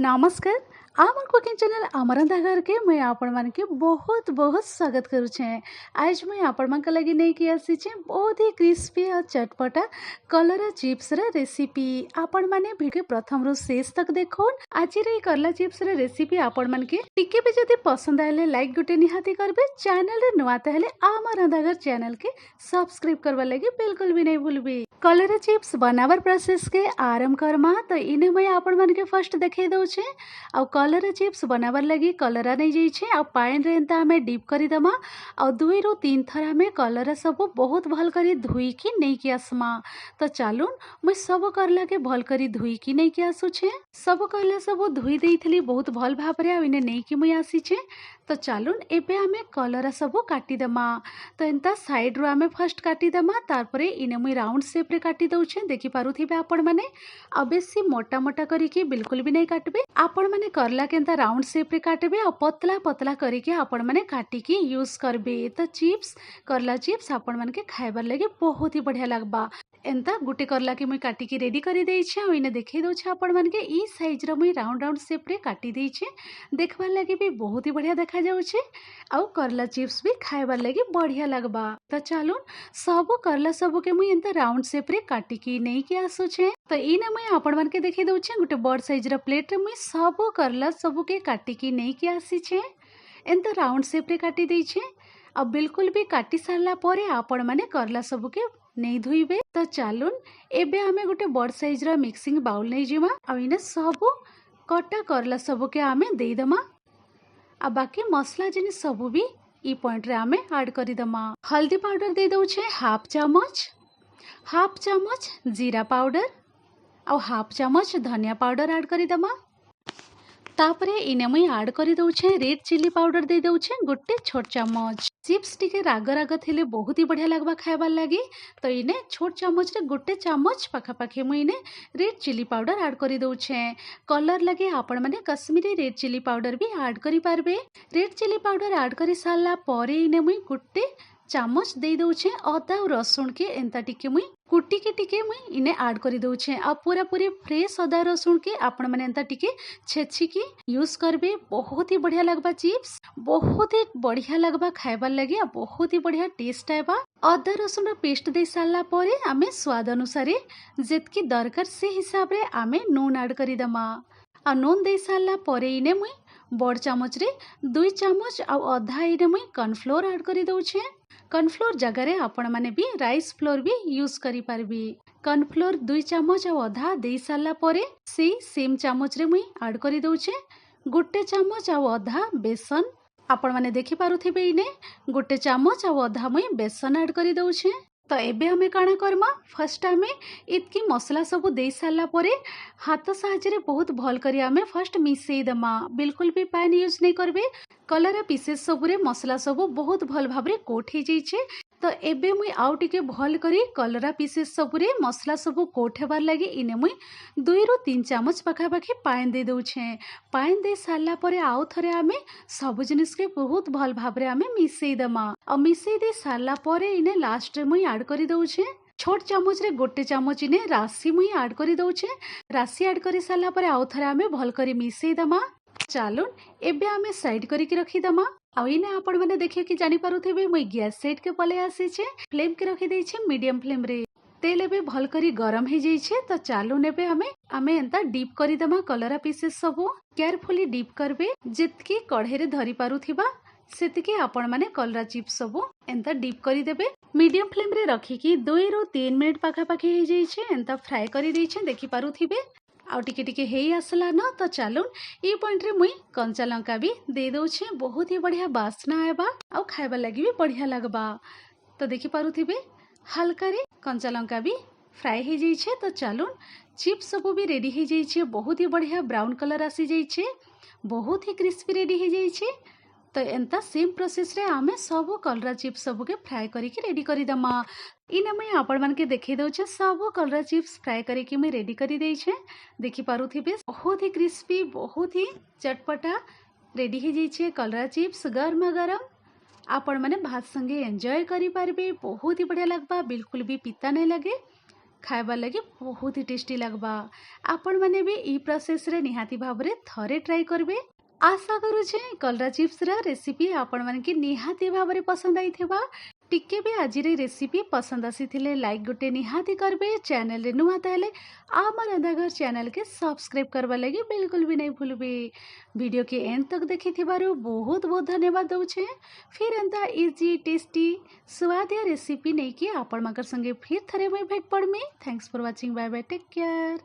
नमस्कार। आमर cooking channel अमरंधा घर के मैं आपण मान के बहुत बहुत स्वागत करुचे। आज मैं आपण मान के लगी नहीं कि आसी बहुत ही क्रिस्पी और चटपटा कलरा चिप्स रे रेसिपी। आपण माने वीडियो प्रथम रु शेष तक देखोन। आज रे कलरा चिप्स रे रेसिपी आपण मान के टिके भी जदी पसंद आले लाइक गुटे निहाती करबे। चैनल रे नुआ ताहले अमरंधा घर चैनल के सब्सक्राइब करबा लगी बिल्कुल भी नहीं भूलबे। कलरा चिप्स बनावर प्रोसेस के आरंभ करमा तो इने मैं आपण मान के फर्स्ट देखे दउछे। आ कलरा चिप्स बनावर लगी कलरा नहीं जाइछे आ पानी रे एंता हमें डीप करी दमा आ 2 ରୁ 3 थर हमें कलरा सब बहुत भल करी धुई की नहीं कि आसमा। तो चालून मैं सब करला के भल करी धुई की नहीं कि आसुछे। सब करला सब धुई देइथली बहुत भल भाबरे आ इने नहीं कि मैं आसीछे। तो चालून एबे हमें कलरा सब काटी दमा। तो एंता साइड रो हमें फर्स्ट काटी दमा तारपरे इने मैं राउंड शेप रे काटी दउछे। देखि पारुथिबे आपण माने आ बेसी मोटा मोटा करी के बिल्कुल भी नहीं काटबे। आपण माने करला केंता राउंड शेप रे काटबे और पतला पतला करी के आपण माने काटी के यूज करबे। तो चिप्स करला चिप्स आपण माने के खाइबार लगे बहुत ही बढ़िया लागबा। एंता गुटे करला के मुई काटी के रेडी करी देइछे आ इने देखै दउछे आपण माने के ई साइज रो मुई राउंड राउंड शेप रे काटी देइछे। देखबार लगे भी बहुत ही बढ़िया देखा जाउछे आ करला चिप्स भी खाइबार लगे बढ़िया लागबा। तो चालून सब करला सब के मुई एंता राउंड शेप रे काटी के नहीं के आसुछे। तो इने मुई आपण मान के देखै दउछे गुटे बड़ साइज रो प्लेट रे मुई सब करला सब के काटी के नहीं के आसीछे। एंता राउंड शेप रे काटी देइछे। अब बिल्कुल भी काटी सारला परे आपण माने करला सब के नहीं धुईबे। तो चालून एबे हमें गुटे बड़ साइज रो मिक्सिंग बाउल नहीं जिमा आ इने सब कटा करला सब के हमें देई दमा आ बाकी मसला जिनिस सब भी ई पॉइंट रे हमें ऐड करी दमा। हल्दी पाउडर दे दउछे हाफ चामच जीरा पाउडर और हाफ चामच धनिया पाउडर ऐड करी दमा। तापरे इने मुई ऐड करी दउछे रेड चिली पाउडर दे दउछे गुटे छोट चामच। चिप्स टिके राग राग थिले बहुत ही बढ़िया लागबा खाइबार लागी। तो इने छोट चामच रे गुटे चामच पाखापाखी मुई इने रेड चिली पाउडर ऐड करी दउछे। कलर लगे आपण माने कश्मीरी रेड चिली पाउडर भी ऐड करी पारबे। रेड चिली पाउडर ऐड करी सारला परे इने मुई गुटे चामच दे दउछे अदा और रसुण के एंता टिके मुई कुटी के टिके मुई इने ऐड करी दउछे। आ पूरा पूरी फ्रेश अदा रसुण के आपण माने एंता टिके छेची के यूज करबे। बहुत ही बढ़िया लागबा चिप्स बहुत ही बढ़िया लागबा खाइबार लगे आ बहुत ही बढ़िया टेस्ट आएबा। अदा रसुण रो पेस्ट दे सारला परे आमे स्वाद अनुसार जेतकी दरकार से हिसाब रे आमे नून ऐड करी दमा। आ नून दे सारला परे इने मुई बड़ चामच रे 2 चामच आ अधा इने मुई कॉर्नफ्लोर ऐड करी दउछे। कॉर्नफ्लोर जगह रे आपण माने भी राइस फ्लोर भी यूज करी पारबी। कॉर्नफ्लोर 2 चामच आ अधा दे सारला परे सेम चामच रे मुई ऐड करी दउछे गुटे चामच आ अधा बेसन। आपण माने देखि पारुथिबे इने गुटे चामच आ अधा मुई बेसन ऐड करी दउछे। तो एबे हमें काना करमा फर्स्ट हमें इतकी मसला सब दे सारला परे हाथ साहाय्य बहुत भल करी हमें फर्स्ट मिसई दमा। बिल्कुल भी पैन यूज नहीं करबे। कलरा पीसेस सबुरे मसला सब बहुत भल भाबरे कोट हो जाइछे। तो एबे मुई आउ टिके भल करी कलरा पीसेस सबुरे मसला सब कोट हेबार लगे इने मुई 2 ରୁ 3 चामच पाखापाखी पानी दे दउछे। पानी दे सारला परे आउ थरे हमें सब जिनिस के बहुत भल भाबरे हमें मिसई दमा। और मिसई दे सारला परे इने लास्ट रे मुई ऐड करी दउछे छोट चामच रे गोटे चामच इने राशि मुई ऐड करी दउछे। राशि ऐड करी सारला परे आउ थरे हमें भल करी मिसई दमा। चालून एबे हमें साइड करी के रखी दमा। आ इने आपण माने देखिए कि जानि पारुथिबे मुई गैस सेट के पले आसीछे फ्लेम के रखी देइछे मीडियम फ्लेम रे। तेल एबे भल करी गरम हे जाइछे। तो चालून एबे हमें एंता डीप करी दमा कलरा पीसेस सब केयरफुली डीप करबे जेतकी कढ़े रे धरी पारुथिबा सेतिके आपण माने कलरा चिप्स सब एंता डीप करी देबे। मीडियम फ्लेम रे रखी कि 2 ରୁ 3 मिनिट पाखापाखी हे जाइछे एंता फ्राई करी देइछे देखि पारुथिबे। आउ टिके टिके हेई आसला न। तो चालून ई पॉइंट रे मुई कंचा लंका भी दे दउछे बहुत ही बढ़िया बास्ना आएबा आउ खाइबा लगी भी बढ़िया लागबा। तो देखि पारुथिबे हल्का रे कंचा लंका भी फ्राई हो जाइछे। तो चालून चिप्स सब भी रेडी हो जाइछे बहुत ही बढ़िया ब्राउन कलर आसी जाइछे बहुत ही क्रिस्पी रेडी हो जाइछे। तो एंता सेम प्रोसेस रे आमे सब कलरा चिप्स सब के फ्राई करी के रेडी करी दमा। इने मैं आपण मान के देखै दउछे सब कलरा चिप्स फ्राई करी के मैं रेडी करी देइछे। देखि पारुथिबे बहुत ही क्रिस्पी बहुत ही चटपटा रेडी हो जाइछे कलरा चिप्स गरम गरम। आपण माने भात संगे एंजॉय करी पारबे बहुत ही बढ़िया लागबा बिल्कुल भी पिता नहीं लगे। खाइबार लगी बहुत ही टेस्टी लगबा। आपण माने भी ई प्रोसेस रे निहाती भाबरे थरे ट्राई करबे। आशा करूछे कलरा चिप्स रा रेसिपी आपण माने की निहाती भाबरे पसंद आइथिबा। टिके भी आज रेसिपी पसंद आसी लाइक गोटे निहाती करबे। चैनल रे नुआ ताले आम रंधाघर चैनल के सब्सक्राइब करबा लगी बिल्कुल भी नहीं भूलबे। वीडियो के एंड तक देखि थिबारु बहुत बहुत धन्यवाद दउछे। फिर एंता इजी टेस्टी स्वादिया रेसिपी नहीं कि आपण माकर संगे फिर थरे मैं भेट पड़मी। Thanks for watching. Bye bye, take care.